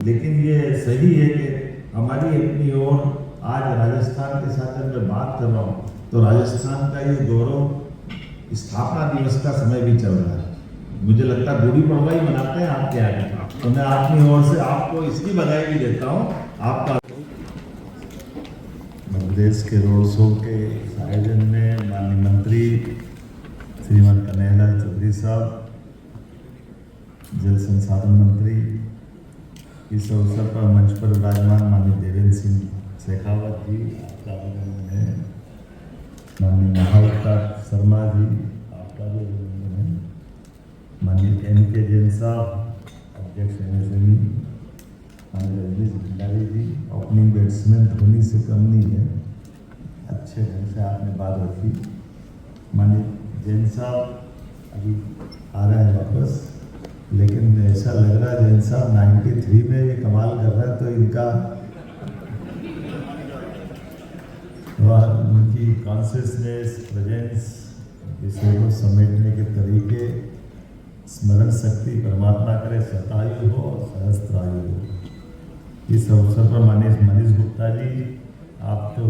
लेकिन ये सही है कि हमारी अपनी ओर आज राजस्थान के साथ जब मैं बात कर रहा हूँ तो राजस्थान का ये गौरव स्थापना दिवस का समय भी चल रहा है। मुझे लगता है गुड़ी पड़वा ही मनाते हैं आपके आगे, तो मैं अपनी ओर से आपको इसकी बधाई भी देता हूँ। आपका मध्य प्रदेश के रोड शो के आयोजन में माननीय मंत्री श्रीमान कन्हैयालाल चौधरी साहब, जल संसाधन मंत्री, इस अवसर पर मंच पर विराजमान माननीय देवेंद्र सिंह शेखावत जी, आपका अभिनंदन है। माननीय महावतार शर्मा जी, आपका भी अभिनंदन है। माननीय NK जैन साहब, अध्यक्ष MSME, माननीय रजनीश भंडारी जी, ओपनिंग बैट्समैन धोनी से कम नहीं है, अच्छे ढंग से आपने बात रखी। माननीय जैन साहब अभी आ रहे हैं वापस, लेकिन ऐसा लग रहा है जैन साहब 93 में ये कमाल कर रहे हैं, तो इनका उनकी कॉन्शियसनेस, प्रेजेंस, विषय को समेटने के तरीके, स्मरण शक्ति परमात्मा करे शतायु हो और सहस्त्रायु हो। इस अवसर पर माननीय मनीष गुप्ता जी, आप तो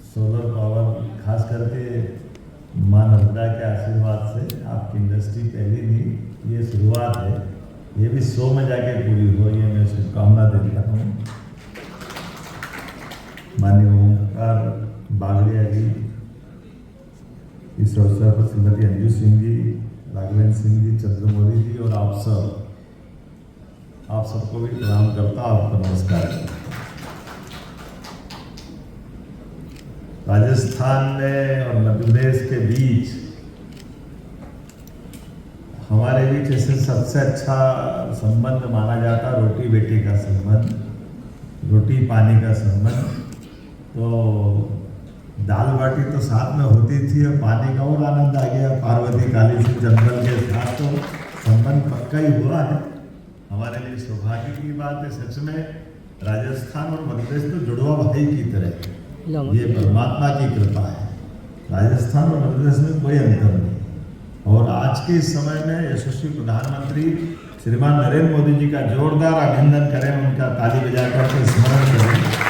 सोलर पावर, खास करके माँ नर्मदा के आशीर्वाद से आपकी इंडस्ट्री पहली नहीं, ये शुरुआत है, ये भी 100 में जाके पूरी हो, ये मैं शुभकामना देता हूँ। माननीय ओंकार बागड़िया जी, इस अवसर पर श्रीमती अंजू सिंह जी, राघवेंद्र सिंह जी, चंद्रमौली जी और आप सबको भी प्रणाम करता, आपको नमस्कार। राजस्थान में और मध्य प्रदेश के बीच हमारे बीच ऐसे सबसे अच्छा संबंध माना जाता रोटी बेटी का संबंध, रोटी पानी का संबंध। तो दाल बाटी तो साथ में होती थी और पानी का और आनंद आ गया, पार्वती काली सिंह जंगल के साथ तो संबंध पक्का ही हुआ है। हमारे लिए सौभाग्य की बात है, सच में राजस्थान और मध्य प्रदेश तो जुड़वा भाई की तरह है, ये परमात्मा की कृपा है। राजस्थान और मध्य प्रदेश में कोई अंतर नहीं। और आज के इस समय में यशस्वी प्रधानमंत्री श्रीमान नरेंद्र मोदी जी का जोरदार अभिनंदन करें, उनका ताली बजाकर के स्मरण करें।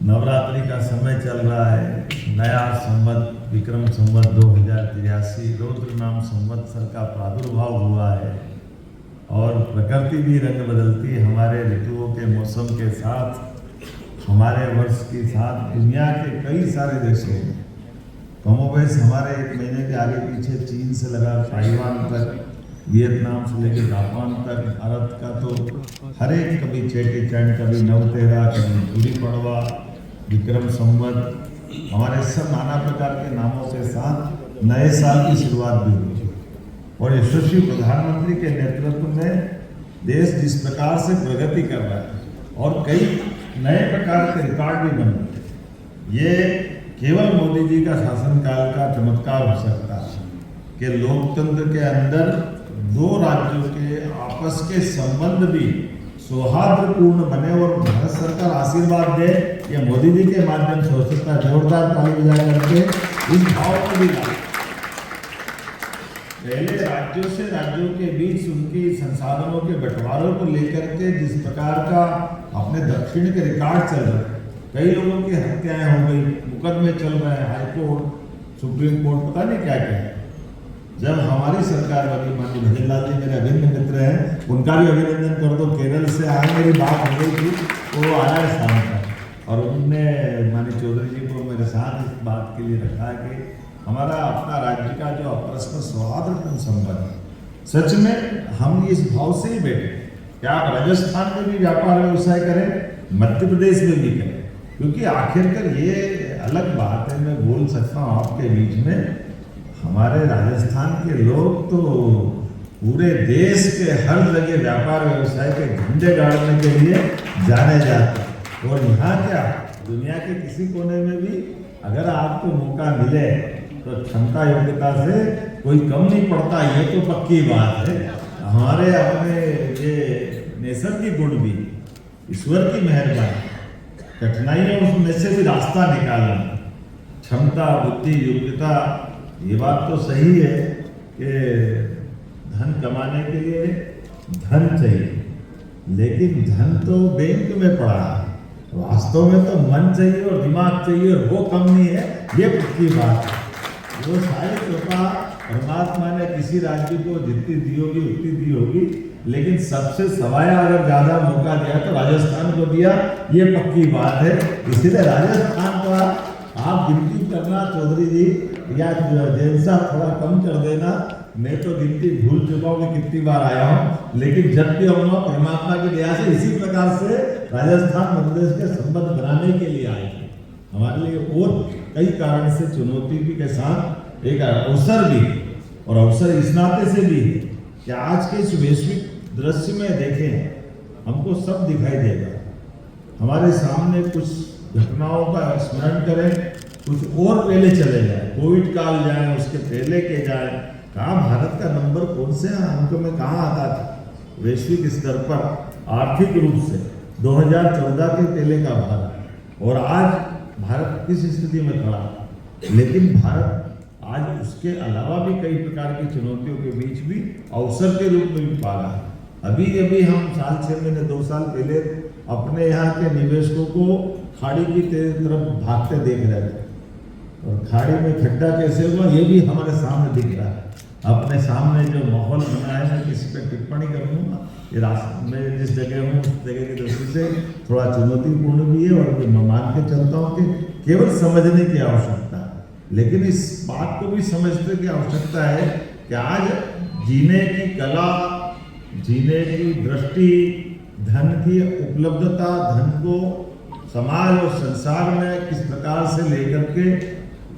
नवरात्रि का समय चल रहा है, नया संवत विक्रम संवत 2083 रौद्र नाम संवत्सर का प्रादुर्भाव हुआ है और प्रकृति भी रंग बदलती है हमारे ऋतुओं के मौसम के साथ, हमारे वर्ष के साथ। दुनिया के कई सारे देशों में कमोबेश हमारे 1 महीने के आगे पीछे, चीन से लगा ताइवान तक, वियतनाम से लेकर जापान तक, भारत का तो हर एक, कभी चेटी चंड, कभी नवतेरा, कभी गुड़ी पड़वा, विक्रम संवत, हमारे सब नाना प्रकार के नामों के साथ नए साल की शुरुआत भी हुई है। और यशस्वी प्रधानमंत्री के नेतृत्व में देश जिस प्रकार से प्रगति कर रहा है और कई नए प्रकार के रिकॉर्ड भी बन रहे हैं, ये केवल मोदी जी का शासनकाल का चमत्कार हो सकता है कि लोकतंत्र के अंदर 2 राज्यों के आपस के संबंध भी सौहार्दपूर्ण बने और भारत सरकार आशीर्वाद दे, ये मोदी जी के माध्यम से हो सकता है। जोरदार ताली बजा करके इस भाव को भी ला। पहले राज्यों से राज्यों के बीच उनकी संसाधनों के बंटवारों को लेकर के जिस प्रकार का अपने दक्षिण के रिकॉर्ड चल रहे हैं, कई लोगों की हत्याएं हो गई, मुकदमे चल रहे हैं, हाईकोर्ट, सुप्रीम कोर्ट, पता नहीं क्या क्या है। जब हमारी सरकार बनी, माननीय भजन लाल जी मेरे अभिन्न मित्र हैं, उनका भी अभिनंदन कर दो, केरल से आए, मेरी बात हो गई थी, वो आ रहा है शाम का, और उनने माननीय चौधरी जी को मेरे साथ इस बात के लिए रखा है कि हमारा अपना राज्य का जो अपरस्पर सौहार्दपूर्ण संबंध है, सच में हम इस भाव से ही बैठे कि आप राजस्थान में भी व्यापार व्यवसाय करें, मध्य प्रदेश में भी करें, क्योंकि आखिरकार ये अलग बात है, मैं बोल सकता हूँ आपके बीच में, हमारे राजस्थान के लोग तो पूरे देश के हर जगह व्यापार व्यवसाय के झंडे गाड़ने के लिए जाने जाते हैं। और यहाँ क्या, दुनिया के किसी कोने में भी अगर आपको मौका मिले तो क्षमता योग्यता से कोई कम नहीं पड़ता, ये तो पक्की बात है। हमारे अपने ये नैसर्गिक गुण भी, ईश्वर की मेहरबानी, कठिनाइयों में से भी रास्ता निकालना, क्षमता, बुद्धि, योग्यता, ये बात तो सही है कि धन कमाने के लिए धन चाहिए, लेकिन धन तो बैंक में पड़ा है, वास्तव में तो मन चाहिए और दिमाग चाहिए, और वो कम नहीं है, ये पक्की बात है। वो सारी कृपा परमात्मा ने किसी राज्य को जितनी दी होगी उतनी दी होगी, लेकिन सबसे सवाया अगर ज्यादा मौका दिया तो राजस्थान को दिया, ये पक्की बात है। इसीलिए राजस्थान का आप गिनती करना चौधरी जी या जैन साहब थोड़ा कम कर देना, मैं तो गिनती भूल चुका हूँ कि कितनी बार आया हूँ, लेकिन जब भी आऊँगा परमात्मा की दया से इसी प्रकार से राजस्थान मध्य प्रदेश के संबंध बनाने के लिए आए थे। हमारे लिए और कई कारण से चुनौती भी के साथ एक अवसर भी, और अवसर इस नाते से भी है कि आज के इस वैश्विक दृश्य में देखें हमको सब दिखाई देगा, हमारे सामने कुछ घटनाओं का स्मरण करें, कुछ और पहले चले जाए, कोविड काल जाए, उसके पहले के जाए, कहाँ भारत का नंबर कौन से अंक में कहाँ आता था वैश्विक स्तर पर आर्थिक रूप से 2014 के पहले का भारत, और आज भारत किस स्थिति में खड़ा। लेकिन भारत आज उसके अलावा भी कई प्रकार की चुनौतियों के बीच भी अवसर के रूप में भी पा रहा है। अभी हम साल 6 महीने 2 साल पहले अपने यहाँ के निवेशकों को खाड़ी की तरफ भागते देख रहे थे, और खाड़ी में खड्डा कैसे हुआ ये भी हमारे सामने दिख रहा है। अपने सामने जो माहौल बना है, मैं किसी पर टिप्पणी करूँगा, ये रास्ते में जिस जगह हूँ उस जगह की दृष्टि से थोड़ा चुनौतीपूर्ण भी है, और मैं मान के चलता हूँ कि केवल समझने की आवश्यकता है, लेकिन इस बात को भी समझने की आवश्यकता है कि आज जीने की कला, जीने की दृष्टि, धन की उपलब्धता, धन को समाज और संसार में किस प्रकार से लेकर के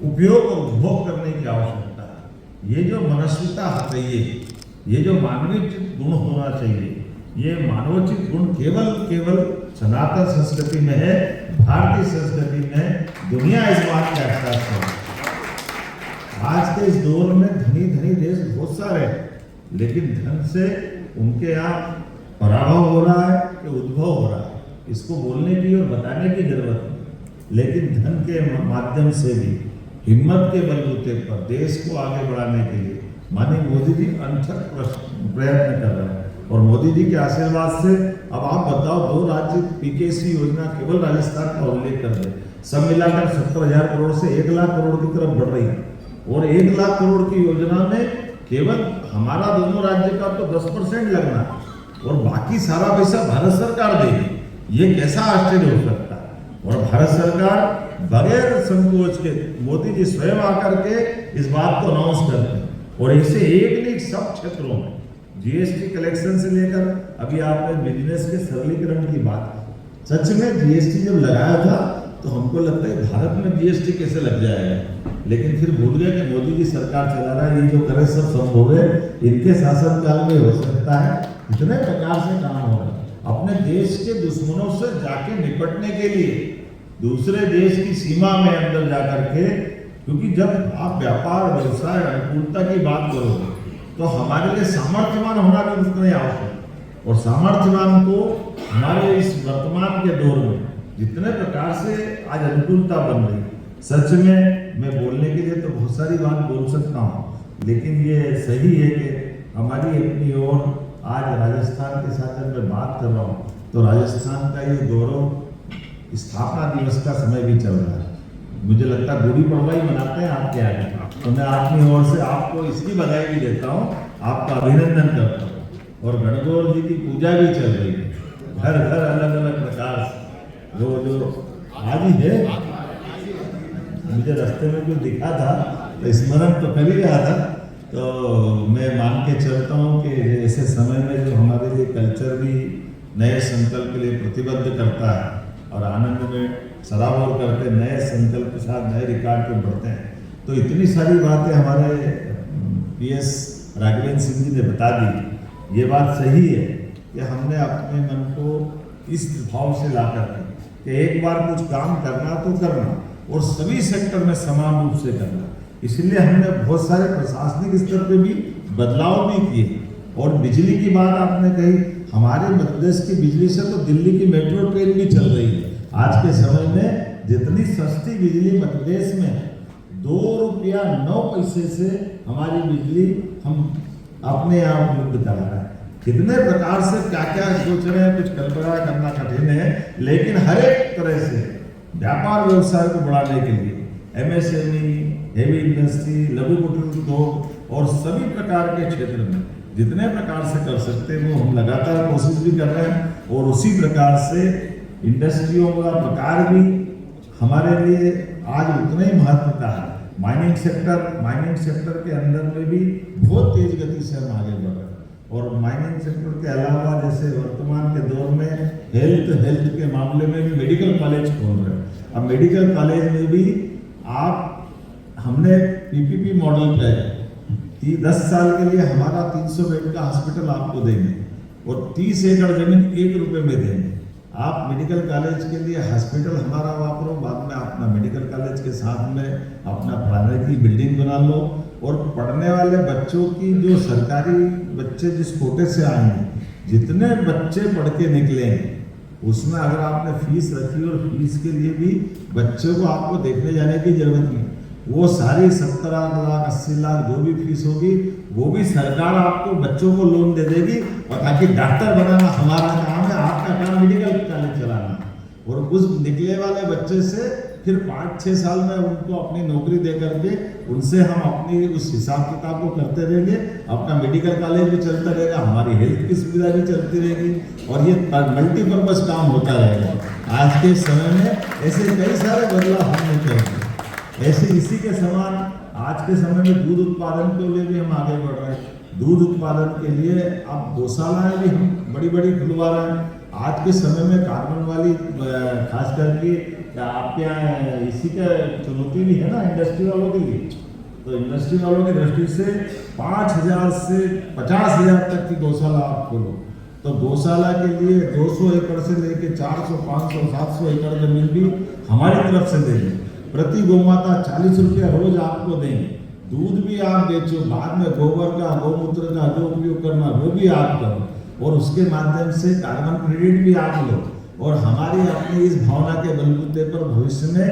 उपयोग और उपभोग करने की आवश्यकता है। ये जो मनस्विता चाहिए, ये जो मानवीय गुण होना चाहिए, ये मानवोचित गुण केवल सनातन संस्कृति में है, भारतीय संस्कृति में। दुनिया इस बात का एहसास है। आज के इस दौर में धनी देश बहुत सारे हैं, लेकिन धन से उनके यहाँ पराभव हो रहा है कि उद्भव हो रहा है, इसको बोलने की और बताने की जरूरत नहीं। लेकिन धन के माध्यम से भी हिम्मत के बलबूते पर देश को आगे बढ़ाने के लिए माननीय मोदी जी अनथक प्रयत्न कर रहे हैं, और मोदी जी के आशीर्वाद से अब आप बताओ 2 राज्य पीकेसी योजना केवल राजस्थान का उल्लेख कर दे, सब मिलाकर 70,000 करोड़ से 1 लाख करोड़ की तरफ बढ़ रही है, और 1 लाख करोड़ की योजना में केवल हमारा दोनों राज्य का तो 10% लगना है, और बाकी सारा पैसा भारत सरकार देगी। ये कैसा आश्चर्य हो सकता है। और भारत सरकार बगैर संकोच के मोदी जी स्वयं आकर के इस बात को अनाउंस करते हैं, और इसे एक सब क्षेत्रों में जीएसटी कलेक्शन से लेकर अभी आपने बिजनेस के सरलीकरण की बात की। सच में जीएसटी जब लगाया था तो हमको लगता है भारत में जीएसटी कैसे लग जाएगा, लेकिन फिर भूल गए कि मोदी जी सरकार चला रहा है, ये जो करे सब संभव है, इनके शासनकाल में हो सकता है। इतने प्रकार से काम होगा। अपने देश के दुश्मनों से जाके निपटने के लिए दूसरे देश की सीमा में अंदर जाकर के, क्योंकि जब आप व्यापार व्यवसाय अनुकूलता की बात करोगे तो हमारे लिए सामर्थ्यवान होना भी उतना ही आवश्यक है, और सामर्थ्यवान को हमारे इस वर्तमान के दौर में जितने प्रकार से आज अनुकूलता बन रही, सच में मैं बोलने के लिए तो बहुत सारी बात बोल सकता हूँ, लेकिन ये सही है कि हमारी अपनी ओर आज राजस्थान के साथ जब मैं बात कर रहा हूँ तो राजस्थान का ये गौरव स्थापना दिवस का समय भी चल रहा है। मुझे लगता है गुड़ी पड़वा ही मनाते हैं आपके आगे, तो मैं अपनी ओर से आपको इसकी बधाई भी देता हूँ, आपका अभिनंदन करता हूँ। और गणगौर जी की पूजा भी चल रही है, घर घर अलग अलग प्रकार से, जो आज ही है, मुझे रास्ते में कुछ दिखा था तो स्मरण तो कर ही रहा था। तो मैं मान के चलता हूँ कि ऐसे समय में जो हमारे लिए कल्चर भी नए संकल्प के लिए प्रतिबद्ध करता है, और आनंद में सराबोर करके नए संकल्प के साथ नए रिकॉर्ड पे बढ़ते हैं, तो इतनी सारी बातें हमारे पीएस राघवेंद्र सिंह जी ने बता दी। ये बात सही है कि हमने अपने मन को इस भाव से ला कर कि एक बार कुछ काम करना तो करना, और सभी सेक्टर में समान रूप से करना। इसलिए हमने बहुत सारे प्रशासनिक स्तर पे भी बदलाव भी किए। और बिजली की बात आपने कही, हमारे मध्य प्रदेश की बिजली से तो दिल्ली की मेट्रो ट्रेन भी चल रही है। आज के समय में जितनी सस्ती बिजली मध्य प्रदेश में 2 रुपया 9 पैसे से हमारी बिजली हम अपने यहाँ उपलब्ध करा रहे हैं। कितने प्रकार से क्या क्या सोच रहे हैं, कुछ कल्पना करना कठिन है, लेकिन हर एक तरह से व्यापार व्यवसाय को बढ़ाने के लिए MSME, हेवी इंडस्ट्री, लघु कुटीर उद्योग और सभी प्रकार के क्षेत्र में जितने प्रकार से कर सकते हैं वो हम लगातार कोशिश भी कर रहे हैं। और उसी प्रकार से इंडस्ट्रियों का प्रकार भी हमारे लिए आज उतना ही महत्व का है। माइनिंग सेक्टर के अंदर में भी बहुत तेज गति से हम आगे बढ़ रहे हैं। और माइनिंग सेक्टर के अलावा जैसे वर्तमान के दौर में हेल्थ के मामले में भी मेडिकल कॉलेज खोल रहे हैं। अब मेडिकल कॉलेज में भी हमने PPP मॉडल पे 10 साल के लिए हमारा 300 बेड का हॉस्पिटल आपको देंगे और 30 एकड़ जमीन 1 रुपए में देंगे। आप मेडिकल कॉलेज के लिए हॉस्पिटल हमारा वापरो, बाद में अपना मेडिकल कॉलेज के साथ में अपना पढ़ाने की बिल्डिंग बना लो। और पढ़ने वाले बच्चों की जो सरकारी बच्चे जिस कोटे से आएंगे, जितने बच्चे पढ़ के निकलेंगे उसमें अगर आपने फीस रखी और फीस के लिए भी बच्चों को आपको देखने जाने की जरूरत नहीं, वो सारी 70 लाख 80 लाख जो भी फीस होगी वो भी सरकार आपको बच्चों को लोन दे देगी। और ताकि डॉक्टर बनाना हमारा काम है, आपका काम मेडिकल कॉलेज चलाना। और उस निकले वाले बच्चे से फिर 5-6 साल में उनको अपनी नौकरी दे करके उनसे हम अपनी उस हिसाब किताब को करते रहेंगे। अपना मेडिकल कॉलेज भी चलता रहेगा, हमारी हेल्थ की सुविधा भी चलती रहेगी और ये मल्टीपर्पज काम होता रहेगा। आज के समय में ऐसे कई सारे बदलाव हमने करेंगे। ऐसे इसी के समान आज के समय में दूध उत्पादन के लिए भी हम आगे बढ़ रहे हैं। दूध उत्पादन के लिए अब गौशालाएं भी हम बड़ी खुलवा रहे हैं। आज के समय में कार्बन वाली खास करके आपके यहाँ इसी का चुनौती भी है ना इंडस्ट्री वालों के लिए। तो इंडस्ट्री वालों की दृष्टि से 5,000 से 50,000 तक की गौशाला आप खोलो तो गौशाला के लिए 200 एकड़ से लेके 400, 500, 700 एकड़ जमीन भी हमारी तरफ से देंगे। प्रति गौमाता 40 रुपया रोज आपको देंगे। दूध भी आप बेचो, बाद में गोबर का गौमूत्र का जो उपयोग करना वो भी आप करो और उसके माध्यम से कार्बन क्रेडिट भी आप लो। और हमारी अपनी इस भावना के बलबूते पर भविष्य में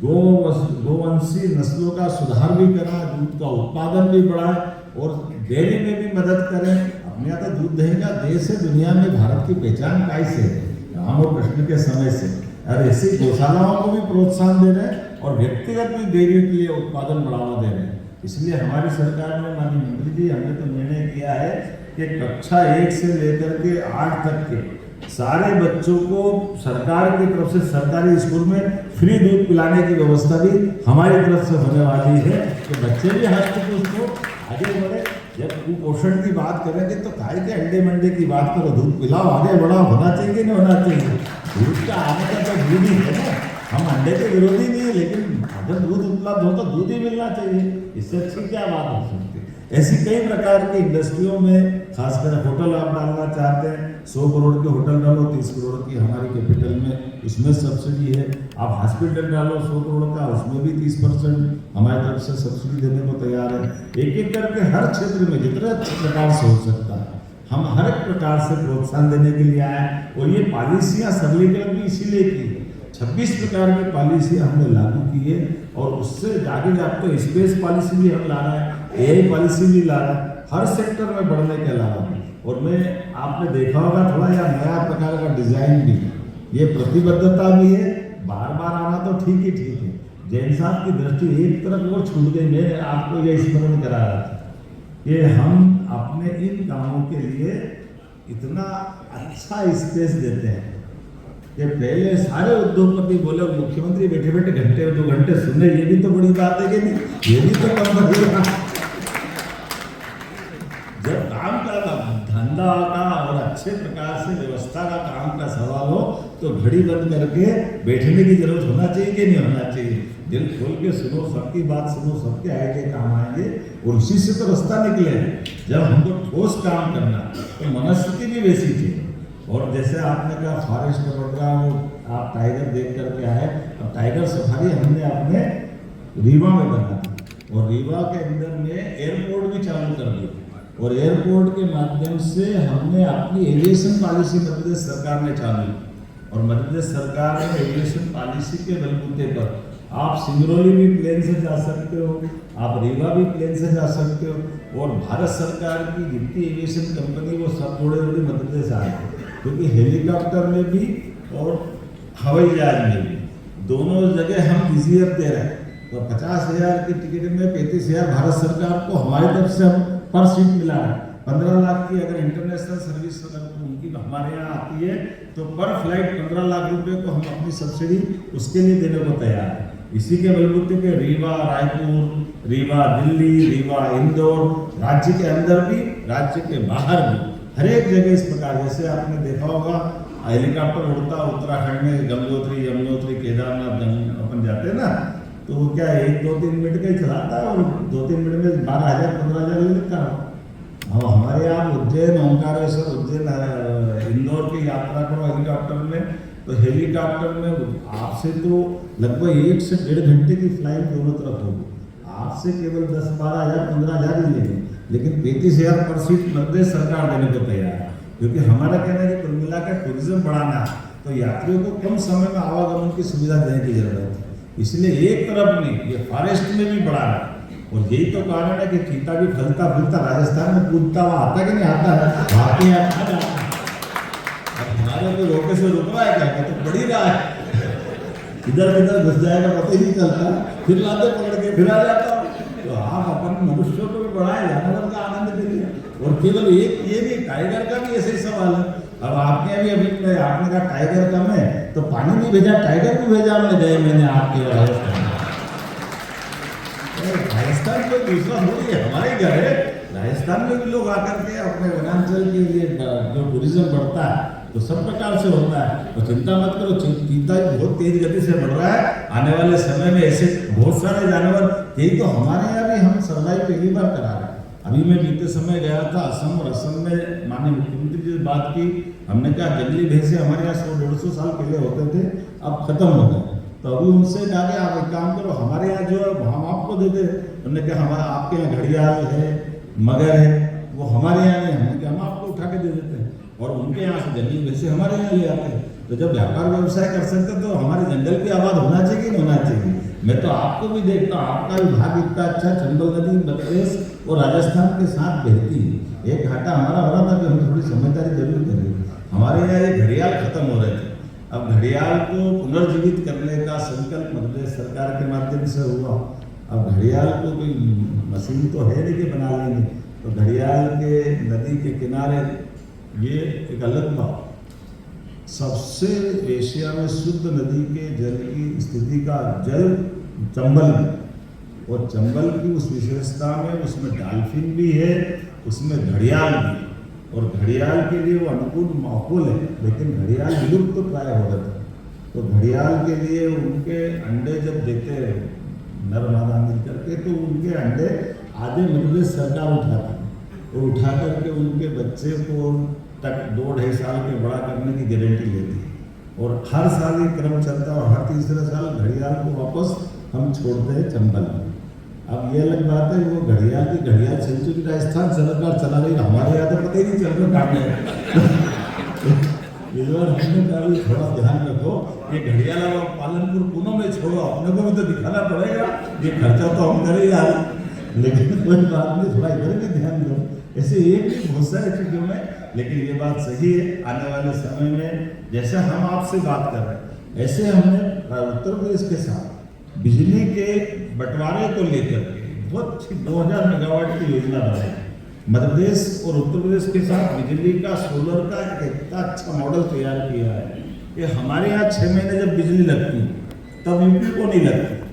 गोवंशी नस्लों का सुधार भी करें, दूध का उत्पादन भी बढ़ाए और डेयरी में भी मदद करें। अपने यहाँ तो दूध दही का देश है, दुनिया में भारत की पहचान कैसे है राम और कृष्ण के समय से। और ऐसी गौशालाओं को भी प्रोत्साहन दे रहे हैं और व्यक्तिगत भी डेयरी के लिए उत्पादन बढ़ावा दे रहे हैं। इसलिए हमारी सरकार ने माननीय मंत्री जी हमने तो निर्णय किया है कि कक्षा 1 से लेकर के 8 तक के सारे बच्चों को सरकार की तरफ से सरकारी स्कूल में फ्री दूध पिलाने की व्यवस्था भी हमारी तरफ से होने वाली है कि बच्चे भी हर तक उसको आगे बढ़े। जब कुपोषण की बात करेंगे तो खाए के अंडे मंडे की बात करो, दूध पिलाओ, आगे बढ़ाओ, होना चाहिए नहीं होना चाहिए। दूध का आने का तो दूध ही है ना, हम अंडे के विरोधी नहीं है, लेकिन अगर दूध उपलब्ध हो तो दूध ही मिलना चाहिए, इससे अच्छी क्या बात हो सकती है। ऐसी कई प्रकार की इंडस्ट्रियों में खासकर होटल आप डालना चाहते हैं, 100 करोड़ के होटल डालो, 30 करोड़ की हमारी कैपिटल में इसमें सब्सिडी है। आप हॉस्पिटल डालो 100 करोड़ का, उसमें भी 30% हमारी तरफ से सब्सिडी देने को तैयार है। एक एक करके हर क्षेत्र में जितने प्रकार से हो सकता है हम हर एक प्रकार से प्रोत्साहन देने के लिए आए। और ये पॉलिसियाँ सरलीकरण भी इसीलिए की, 26 प्रकार की पॉलिसियाँ हमने लागू की है और उससे आगे आप तो स्पेस पॉलिसी भी हम ला रहे हैं, AI पॉलिसी भी ला रहे हैं, हर सेक्टर में बढ़ने के अलावा। और मैं आपने देखा होगा थोड़ा या नया प्रकार का डिजाइन भी, ये प्रतिबद्धता भी है, बार बार आना तो ठीक है। जैन साहब की दृष्टि एक तरफ वो छूट गई, मैं आपको ये स्मरण करा रहा था कि हम अपने इन कामों के लिए इतना अच्छा स्पेस देते हैं कि पहले सारे उद्योगपति बोले मुख्यमंत्री बैठे बैठे घंटे 2 घंटे सुने, ये भी तो बड़ी बात है कि नहीं, ये भी तो कम बढ़ेगा। जब काम का धंधा का और अच्छे प्रकार से व्यवस्था का काम का सवाल हो तो घड़ी बंद करके बैठने की जरूरत होना चाहिए कि नहीं होना चाहिए। दिल खोल के सुनो, सबकी बात सुनो, सबके आएंगे काम आएंगे और उसी से तो रास्ता निकले। जब हमको ठोस काम करना तो मनस्थिति भी वैसी थी। और जैसे आपने कहा फॉरेस्ट प्रोग्राम, आप टाइगर देख करके आए, अब टाइगर सफारी हमने अपने रीवा में बना और रीवा के अंदर में एयरपोर्ट भी चालू कर दी और एयरपोर्ट के माध्यम से हमने अपनी एविएशन पॉलिसी मध्य प्रदेश सरकार ने चालू और मध्य प्रदेश सरकार ने एविएशन पॉलिसी के बलबूते पर आप सिंगरौली भी प्लेन से जा सकते हो, आप रीवा भी प्लेन से जा सकते हो। और भारत सरकार की जितनी एविएशन कंपनी वो सब जोड़े हुए मध्य प्रदेश आए, क्योंकि हेलीकॉप्टर में भी और हवाई जहाज में भी दोनों जगह हम ईजीएफ दे रहे हैं। तो 50,000 की टिकट में 35,000 भारत सरकार को हमारी तरफ से हम पर सीट मिला है। 15 लाख की अगर इंटरनेशनल सर्विस अगर उनकी हमारे यहाँ आती है तो पर फ्लाइट 15 लाख रुपए को हम अपनी सब्सिडी उसके लिए देने को तैयार है। इसी के बलबूते पे रीवा रायपुर, रीवा दिल्ली, रीवा इंदौर, राज्य के अंदर भी राज्य के बाहर भी हर एक जगह इस प्रकार, जैसे आपने देखा होगा हेलीकॉप्टर उड़ता उत्तराखंड में गंगोत्री यमुनोत्री केदारनाथ अपन जाते हैं ना, तो वो क्या 1-2-3 मिनट का ही चलाता है और 2-3 मिनट में 12,000-15,000 ले लेता है। अब हमारे यहाँ उज्जैन ओंकारेश्वर उज्जैन इंदौर की यात्रा करो हेलीकॉप्टर में, तो हेलीकॉप्टर में आपसे तो लगभग 1 से 1.5 घंटे की फ्लाइट दोनों तरफ होगी। आपसे केवल 10-12,000-15,000 ही लेंगे, लेकिन 35,000 पर सीट मध्य प्रदेश सरकार देने को तैयार है, क्योंकि हमारा कहना है कि कुल मिलाकर टूरिज्म बढ़ाना है तो यात्रियों को कम समय में आवागमन की सुविधा देने की जरूरत है। इसलिए एक तरफ नहीं, ये फॉरेस्ट में भी बढ़ा रहा है। और यही तो कारण है कि चीता भी फलता फूलता राजस्थान में कूदता हुआ आता कि नहीं आता है, आते हैं आता है। अब हमारे को रोके से रुक रहा है क्या, तो बढ़ ही रहा है, इधर किधर घुस जाएगा पता ही नहीं चलता, फिर लाते पकड़ के फिर आ जाता। तो आप अपन मनुष्यों को भी बढ़ाए जानवर का आनंद के लिए। और केवल एक ये नहीं, टाइगर का भी ऐसे ही सवाल है। अब आपने अभी आपने कहा टाइगर कम है तो पानी नहीं भेजा, टाइगर भी भेजा हमने गए मैंने आपके राजस्थान कोई दूसरा थोड़ी है, हमारे घर है। राजस्थान में भी लोग आकर के अपने वनांचल के लिए जो टूरिज्म बढ़ता है तो सब प्रकार से होता है। तो चिंता मत करो, चीता बहुत तेज गति से बढ़ रहा है। आने वाले समय में ऐसे बहुत सारे जानवर, यही तो हमारे यहाँ भी हम सर्वाइव पहली बार करा रहे हैं। अभी मैं बीते समय गया था असम, और असम में माननीय मुख्यमंत्री जी से बात की, हमने कहा जंगली भैंसे हमारे यहाँ 100-150 साल पहले होते थे, अब खत्म हो गए। तो अभी उनसे कहा कि आप एक काम करो, हमारे यहाँ जो है हम आपको देते। हमने कहा हमारा आपके यहाँ घड़ियाल है, मगर है, वो हमारे यहाँ नहीं। हमने कहा हम आपको उठा के दे देते हैं, और उनके यहाँ से जंगली भैंसे हमारे यहाँ ले आते हैं। तो जब व्यापार व्यवसाय कर सकते तो हमारे जंगल की आबाद होना चाहिए कि नहीं होना चाहिए। मैं तो आपको भी देखता हूँ, आपका विभाग इतना अच्छा, चंबल नदी मध्य प्रदेश और राजस्थान के साथ बहती है। एक घाटा हमारा हो रहा था कि हमें थोड़ी समझदारी जरूर करेंगे। हमारे यहाँ ये घड़ियाल खत्म हो रहे थे, अब घड़ियाल को पुनर्जीवित करने का संकल्प मध्य प्रदेश सरकार के माध्यम से हुआ। अब घड़ियाल को कोई मशीन तो है नहीं कि बना लेंगे, तो घड़ियाल के नदी के किनारे ये एक अलग बात, सबसे एशिया में शुद्ध नदी के जल की स्थिति का जल चंबल में, और चंबल की उस विशेषता में उसमें डॉल्फिन भी है, उसमें घड़ियाल भी, और घड़ियाल के लिए वो अनुकूल माहौल है। लेकिन घड़ियाल विलुप्त तो प्राय हो रहे थे, तो घड़ियाल के लिए उनके अंडे जब देते हैं नर मादा मिल करके, तो उनके अंडे आधे मध्य प्रदेश सरकार उठाती है, और उठा करके उनके बच्चे को तक 2-2.5 साल के बड़ा करने की गारंटी लेती है। और हर साल ये क्रम चलता है, और हर तीसरे साल घड़ियाल को वापस हम छोड़ते हैं चंबल में। अब ये अलग बात है, वो घड़ियाल सेंचुरी राजस्थान सरकार चला रही है, हमारे यहाँ तो पता ही नहीं चल रहा काटने। इस बार हमने कहा थोड़ा ध्यान रखो, ये घड़ियाल पालनपुर पुणे में छोड़ो, अपने को भी तो दिखाना पड़ेगा, ये खर्चा तो हम करें यार, लेकिन कोई बात नहीं, थोड़ा इधर भी ध्यान दो। ऐसे एक भी बहुत सारी चीजों में, लेकिन ये बात सही है, आने वाले समय में जैसे हम आपसे बात कर रहे हैं, ऐसे हमने उत्तर प्रदेश के साथ बिजली के बंटवारे को लेकर के बहुत अच्छी 2000 मेगावाट की योजना बनाई। मध्य प्रदेश और उत्तर प्रदेश के साथ बिजली का, सोलर का एक इतना अच्छा मॉडल तैयार किया है कि हमारे यहाँ 6 महीने जब बिजली लगती तब यूपी को नहीं लगती।